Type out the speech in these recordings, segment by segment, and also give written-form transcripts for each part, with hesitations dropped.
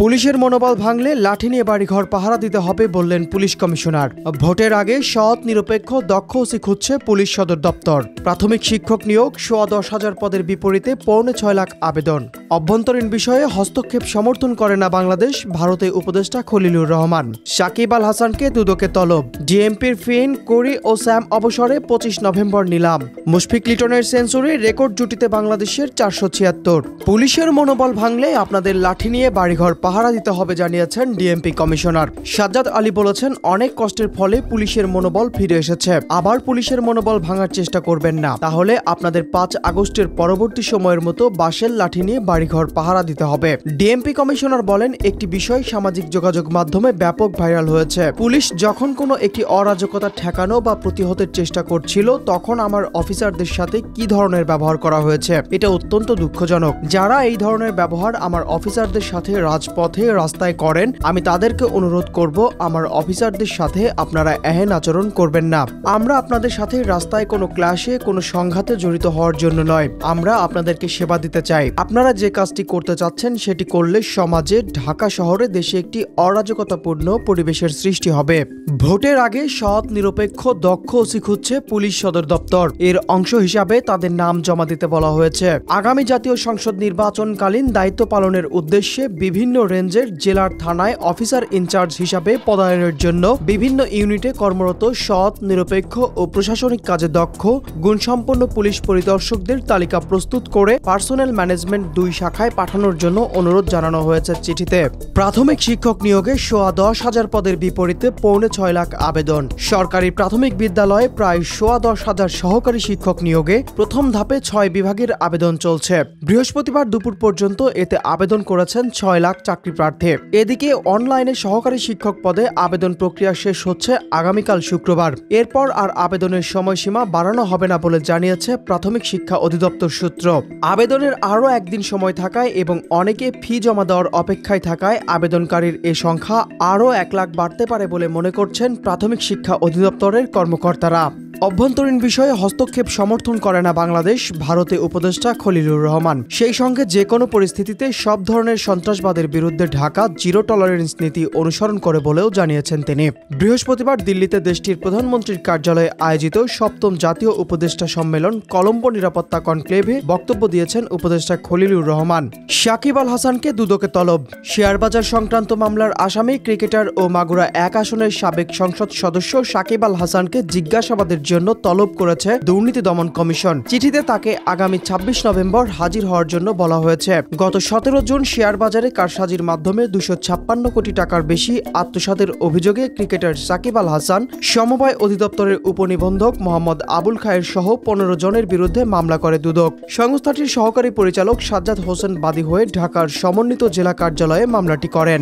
পুলিশের মনোবল ভাঙলে লাঠি নিয়ে বাড়িঘর পাহারা দিতে হবে বললেন পুলিশ কমিশনার। ভোটের আগে সৎ, নিরপেক্ষ, দক্ষ ওসি খুঁজছে পুলিশ সদর দপ্তর। প্রাথমিক শিক্ষক নিয়োগ 10,000 পদের বিপরীতে 6.25 লাখ আবেদন। অভ্যন্তরীণ বিষয়ে হস্তক্ষেপ সমর্থন করে না বাংলাদেশ, ভারতে উপদেষ্টা খলিলুর রহমান। সাকিব আল হাসানকে দুদকে তলব। ডিএমপির ফিন, কোরি ও স্যাম অবসরে 25 নভেম্বর নিলাম। মুশফিক লিটনের সেঞ্চুরি, রেকর্ড জুটিতে বাংলাদেশের 476। পুলিশের মনোবল ভাঙলে আপনাদের লাঠি নিয়ে বাড়িঘর পাহারা দিতে হবে জানিয়েছেন ডিএমপি কমিশনার সাজ্জাদ আলী। বলেছেন, অনেক কষ্টের ফলে পুলিশের মনোবল ফিরে এসেছে। আবার পুলিশের মনোবল ভাঙার চেষ্টা করবেন না, তাহলে আপনাদের 5 আগস্টের পরবর্তী সময়ের মতো বাঁশের লাঠি নিয়ে বাড়িঘর পাহারা দিতে হবে। ডিএমপি কমিশনার বলেন, একটি বিষয় সামাজিক যোগাযোগ মাধ্যমে ব্যাপক ভাইরাল হয়েছে। পুলিশ যখন কোনো একটি অরাজকতা ঠেকানো বা প্রতিহতের চেষ্টা করছিল, তখন আমার অফিসারদের সাথে কি ধরনের ব্যবহার করা হয়েছে, এটা অত্যন্ত দুঃখজনক। যারা এই ধরনের ব্যবহার আমার অফিসারদের সাথে রাজপথে, রাস্তায় করেন, আমি তাদেরকে অনুরোধ করব, আমার অফিসারদের সাথে আপনারা এহেন আচরণ করবেন না। আমরা আপনাদের সাথে রাস্তায় কোনো ক্লাসে, কোনো সংঘাতে জড়িত হওয়ার জন্য নয়, আমরা আপনাদেরকে সেবা দিতে চাই। আপনারা যে কাজটি করতে চাচ্ছেন সেটি করলে সমাজে, ঢাকা শহরে, দেশে একটি অরাজকতাপূর্ণ পরিবেশের সৃষ্টি হবে। ভোটের আগে সৎ, নিরপেক্ষ, দক্ষ ওসি খুঁজছে পুলিশ সদর দপ্তর। এর অংশ হিসাবে তাদের নাম জমা দিতে বলা হয়েছে। আগামী জাতীয় সংসদ নির্বাচনকালীন দায়িত্ব পালনের উদ্দেশ্যে বিভিন্ন রেঞ্জের জেলার থানায় অফিসার ইনচার্জ হিসাবে পদায়নের জন্য বিভিন্ন ইউনিটে কর্মরত সৎ, নিরপেক্ষ ও প্রশাসনিক কাজে দক্ষ, গুণসম্পন্ন পুলিশ পরিদর্শকদের তালিকা প্রস্তুত করে পার্সোনেল ম্যানেজমেন্ট 2 শাখায় পাঠানোর জন্য অনুরোধ জানানো হয়েছে চিঠিতে। প্রাথমিক শিক্ষক নিয়োগে 10,000 পদের বিপরীতে 6.25 লাখ আবেদন। সরকারি প্রাথমিক বিদ্যালয়ে প্রায় 10,000 সহকারী শিক্ষক নিয়োগে প্রথম ধাপে 6 বিভাগের আবেদন চলছে। বৃহস্পতিবার দুপুর পর্যন্ত এতে আবেদন করেছেন 6 লাখ চাকরি প্রার্থী। এদিকে অনলাইনে সহকারী শিক্ষক পদে আবেদন প্রক্রিয়া শেষ হচ্ছে আগামীকাল শুক্রবার। এরপর আর আবেদনের সময়সীমা বাড়ানো হবে না বলে জানিয়েছে প্রাথমিক শিক্ষা অধিদপ্তর সূত্র। আবেদনের আরও একদিন সময় থাকায় এবং অনেকে ফি জমা দেওয়ার অপেক্ষায় থাকায় আবেদনকারীর এ সংখ্যা আরও 1 লাখ বাড়তে পারে বলে মনে করছেন প্রাথমিক শিক্ষা অধিদপ্তরের কর্মকর্তারা। অভ্যন্তরীণ বিষয়ে হস্তক্ষেপ সমর্থন করে না বাংলাদেশ, ভারতে উপদেষ্টা খলিলুর রহমান। সেই সঙ্গে যে কোনো পরিস্থিতিতে সব ধরনের সন্ত্রাসবাদের বিরুদ্ধে ঢাকা জিরো টলারেন্স নীতি অনুসরণ করে বলেও জানিয়েছেন তিনি। বৃহস্পতিবার দিল্লিতে দেশটির প্রধানমন্ত্রীর কার্যালয়ে আয়োজিত 7ম জাতীয় উপদেষ্টা সম্মেলন কলম্বো নিরাপত্তা কনক্লেভে বক্তব্য দিয়েছেন উপদেষ্টা খলিলুর রহমান। সাকিব আল হাসানকে দুদকে তলব। শেয়ারবাজার সংক্রান্ত মামলার আসামি ক্রিকেটার ও মাগুরা 1 আসনের সাবেক সংসদ সদস্য সাকিব আল হাসানকে জিজ্ঞাসাবাদের জন্য তলব করেছে দুর্নীতি দমন কমিশন। চিঠিতে তাকে আগামী 26 নভেম্বর হাজির হওয়ার জন্য বলা হয়েছে। গত 17 জুন শেয়ার বাজারে কারসাজির মাধ্যমে 256 কোটি টাকার বেশি আত্মসাতের অভিযোগে ক্রিকেটার সাকিব আল হাসান, সমবায় অধিদপ্তরের উপনিবন্ধক মোহাম্মদ আবুল খায়ের সহ 15 জনের বিরুদ্ধে মামলা করে দুদক। সংস্থাটির সহকারী পরিচালক সাজ্জাদ হোসেন বাদী হয়ে ঢাকার সমন্বিত জেলা কার্যালয়ে মামলাটি করেন।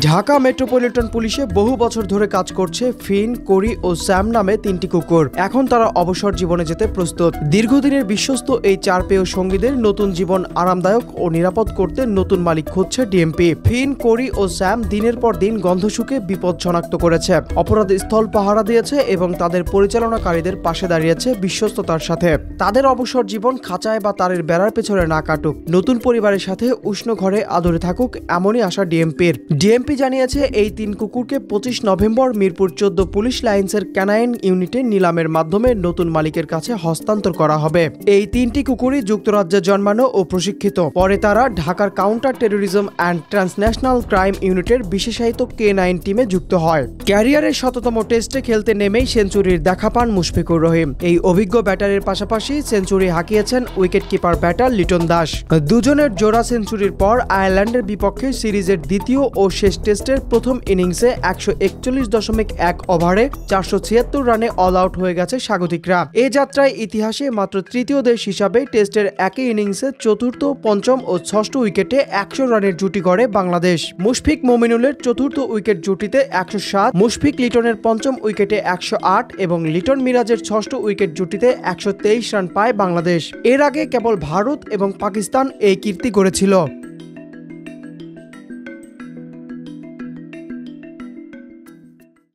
ঢাকা মেট্রোপলিটন পুলিশে বহু বছর ধরে কাজ করছে ফিন, কোরি ও স্যাম নামে 3টি কুকুর। এখন তারা অবসর জীবনে যেতে প্রস্তুত। দীর্ঘদিনের বিশ্বস্ত এই 4 পেয় সঙ্গীদের নতুন জীবন আরামদায়ক ও নিরাপদ করতে নতুন মালিক খুঁজছে ডিএমপি। ফিন, কোরি ও স্যাম দিনের পর দিন গন্ধ শুকে বিপদ শনাক্ত করেছে, অপরাধ স্থল পাহারা দিয়েছে এবং তাদের পরিচালনাকারীদের পাশে দাঁড়িয়েছে বিশ্বস্ততার সাথে। তাদের অবসর জীবন খাঁচায় বা তারের বেড়ার পেছনে না কাটুক, নতুন পরিবারের সাথে উষ্ণ ঘরে আদরে থাকুক, এমনই আশা ডিএমপির। ডিএমপি জানিয়েছে, এই 3 কুকুরকে 25 নভেম্বর মিরপুর 14 পুলিশ লাইন্সের ক্যানাইন ইউনিটে নিলামের মাধ্যমে নতুন মালিকের কাছে হস্তান্তর করা হবে। এই 3টি কুকুরই যুক্তরাজ্যে জন্মানো ও প্রশিক্ষিত। পরে তারা ঢাকার counter terrorism and transnational crime ইউনিটের বিশেষায়িত K9 টিমে যুক্ত হয়। ক্যারিয়ারের 100তম টেস্টে খেলতে নেমেই সেঞ্চুরির দেখা পান মুশফিকুর রহিম। এই অভিজ্ঞ ব্যাটারের পাশাপাশি সেঞ্চুরি হাঁকিয়েছেন wicket keeper batter Liton Das. দুজনের জোড়া সেঞ্চুরির পর আয়ারল্যান্ডের বিপক্ষে সিরিজের দ্বিতীয় ও শেষ টেস্টের প্রথম ইনিংসে 141.1 ওভারে 476 রানে অল আউট হয়ে গেছে স্বাগতিকরা। এ যাত্রায় ইতিহাসে মাত্র তৃতীয় দেশ হিসাবে টেস্টের একই ইনিংসে চতুর্থ, পঞ্চম ও ষষ্ঠ উইকেটে 100 রানের জুটি গড়ে বাংলাদেশ। মুশফিক মমিনুলের চতুর্থ উইকেট জুটিতে 107, মুশফিক লিটনের পঞ্চম উইকেটে 108 এবং লিটন মিরাজের ষষ্ঠ উইকেট জুটিতে 123 রান পায় বাংলাদেশ। এর আগে কেবল ভারত এবং পাকিস্তান এই কীর্তি গড়েছিল।